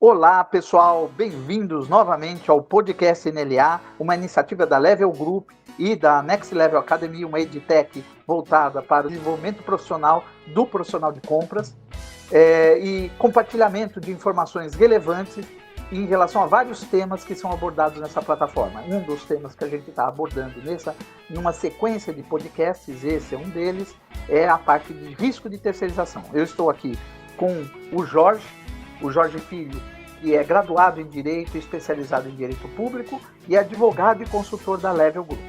Olá, pessoal, bem-vindos novamente ao podcast NLA, uma iniciativa da Level Group e da Next Level Academy, uma edtech voltada para o desenvolvimento profissional do profissional de compras e compartilhamento de informações relevantes em relação a vários temas que são abordados nessa plataforma. Um dos temas que a gente está abordando numa sequência de podcasts, esse é um deles, é a parte de risco de terceirização. Eu estou aqui com o Jorge Filho, que é graduado em Direito, especializado em Direito Público e advogado e consultor da Level Group.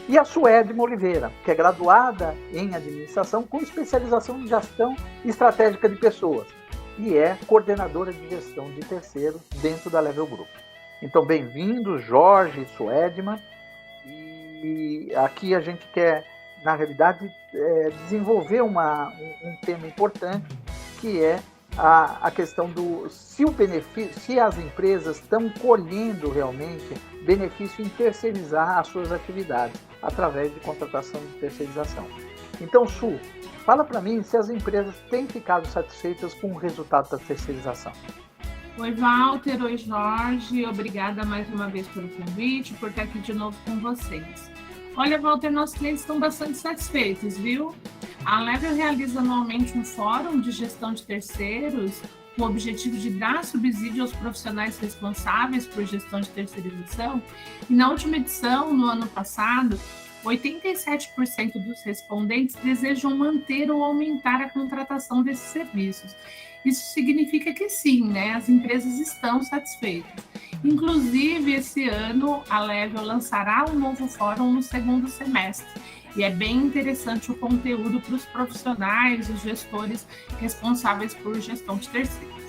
E a Suedma Oliveira, que é graduada em Administração com especialização em Gestão Estratégica de Pessoas e é coordenadora de gestão de terceiros dentro da Level Group. Então, bem-vindos, Jorge e Suedma. E aqui a gente quer, na realidade, desenvolver um tema importante, que é a questão do se as empresas estão colhendo realmente benefício em terceirizar as suas atividades através de contratação de terceirização. Então, Su, fala para mim se as empresas têm ficado satisfeitas com o resultado da terceirização. Oi, Walter. Oi, Jorge. Obrigada mais uma vez pelo convite, por estar aqui de novo com vocês. Olha, Walter, nossos clientes estão bastante satisfeitos, viu? A Level realiza anualmente um fórum de gestão de terceiros com o objetivo de dar subsídio aos profissionais responsáveis por gestão de terceirização. E na última edição, no ano passado, 87% dos respondentes desejam manter ou aumentar a contratação desses serviços. Isso significa que sim, né? As empresas estão satisfeitas. Inclusive, esse ano, a Level lançará um novo fórum no segundo semestre. E é bem interessante o conteúdo para os profissionais, os gestores responsáveis por gestão de terceiros.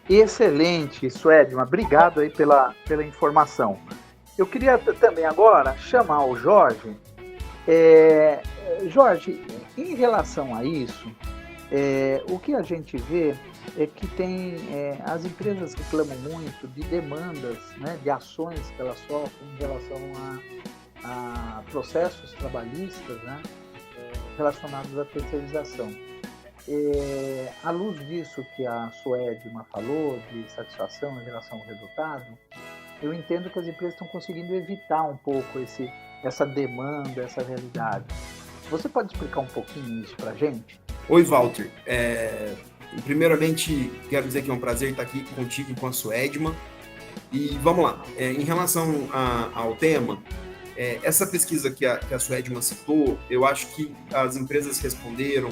Excelente, Suedma. Obrigado aí pela informação. Eu queria também agora chamar o Jorge. Jorge, em relação a isso, o que a gente vê é que tem as empresas reclamam muito de demandas, né, de ações que elas sofrem em relação a processos trabalhistas, né, relacionados à terceirização. À luz disso que a Suedma falou, de satisfação em relação ao resultado, eu entendo que as empresas estão conseguindo evitar um pouco essa demanda, essa realidade. Você pode explicar um pouquinho isso para a gente? Oi, Walter. Primeiramente, quero dizer que é um prazer estar aqui contigo e com a Suedma. E vamos lá. Em relação ao tema, essa pesquisa que a Suedma citou, eu acho que as empresas responderam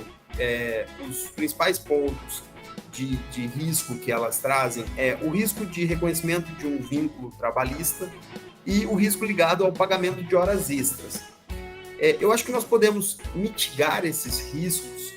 os principais pontos de risco que elas trazem o risco de reconhecimento de um vínculo trabalhista e o risco ligado ao pagamento de horas extras. Eu acho que nós podemos mitigar esses riscos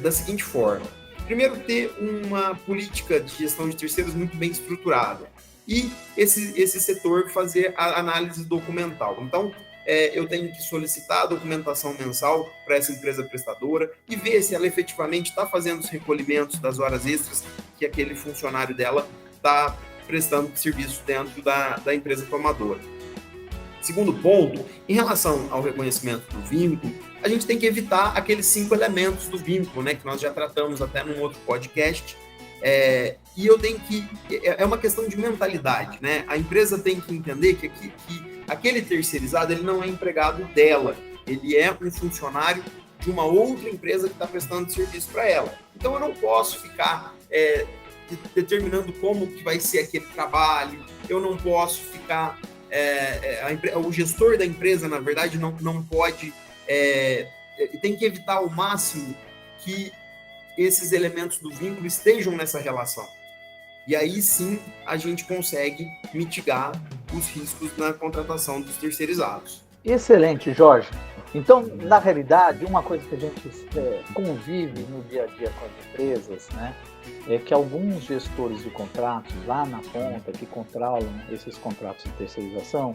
da seguinte forma. Primeiro, ter uma política de gestão de terceiros muito bem estruturada e esse setor fazer a análise documental. Então, eu tenho que solicitar a documentação mensal para essa empresa prestadora e ver se ela efetivamente está fazendo os recolhimentos das horas extras que aquele funcionário dela está prestando serviço dentro da empresa tomadora. Segundo ponto, em relação ao reconhecimento do vínculo, a gente tem que evitar aqueles 5 elementos do vínculo, né, que nós já tratamos até num outro podcast. E eu tenho que... É uma questão de mentalidade, né? A empresa tem que entender que aquele terceirizado ele não é empregado dela, ele é um funcionário de uma outra empresa que está prestando serviço para ela. Então eu não posso ficar determinando como que vai ser aquele trabalho, eu não posso ficar... o gestor da empresa, na verdade, não pode... tem que evitar ao máximo que esses elementos do vínculo estejam nessa relação. E aí sim a gente consegue mitigar os riscos na contratação dos terceirizados. Excelente, Jorge. Então, na realidade, uma coisa que a gente convive no dia a dia com as empresas, né, é que alguns gestores de contratos lá na ponta que controlam esses contratos de terceirização,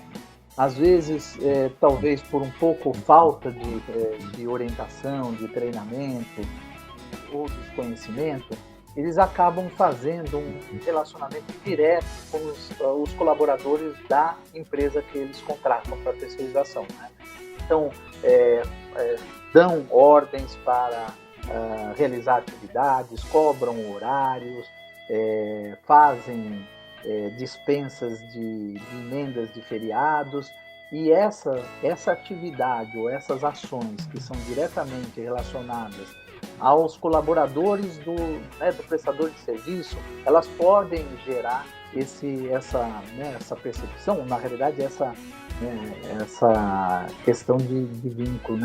às vezes, talvez por um pouco falta de orientação, de treinamento ou desconhecimento, eles acabam fazendo um relacionamento direto com os colaboradores da empresa que eles contratam para terceirização, né? Então, dão ordens para realizar atividades, cobram horários, fazem dispensas de emendas de feriados, e essa atividade ou essas ações que são diretamente relacionadas aos colaboradores do prestador de serviço, elas podem gerar essa percepção, na realidade essa questão de vínculo,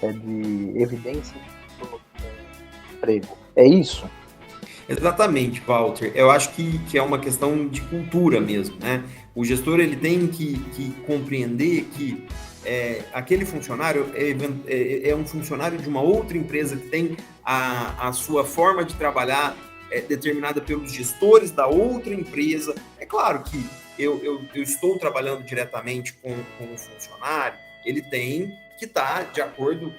de evidência do emprego. É isso? Exatamente, Walter. Eu acho que é uma questão de cultura mesmo, né? O gestor ele tem que compreender que aquele funcionário é um funcionário de uma outra empresa que tem a sua forma de trabalhar determinada pelos gestores da outra empresa. É claro que eu estou trabalhando diretamente com o funcionário, ele tem que estar de acordo,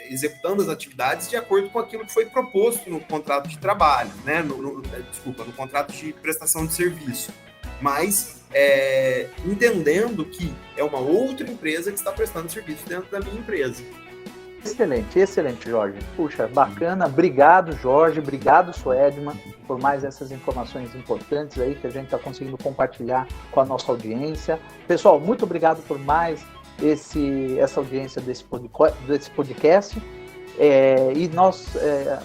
executando as atividades de acordo com aquilo que foi proposto no contrato de trabalho, no contrato de prestação de serviço. Mas entendendo que é uma outra empresa que está prestando serviço dentro da minha empresa. Excelente, Jorge. Puxa, bacana. Obrigado, Jorge. Obrigado, Suedman, por mais essas informações importantes aí que a gente está conseguindo compartilhar com a nossa audiência. Pessoal, muito obrigado por mais essa audiência desse podcast. E nós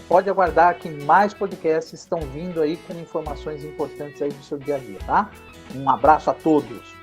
pode aguardar que mais podcasts estão vindo aí com informações importantes aí do seu dia a dia, tá? Um abraço a todos.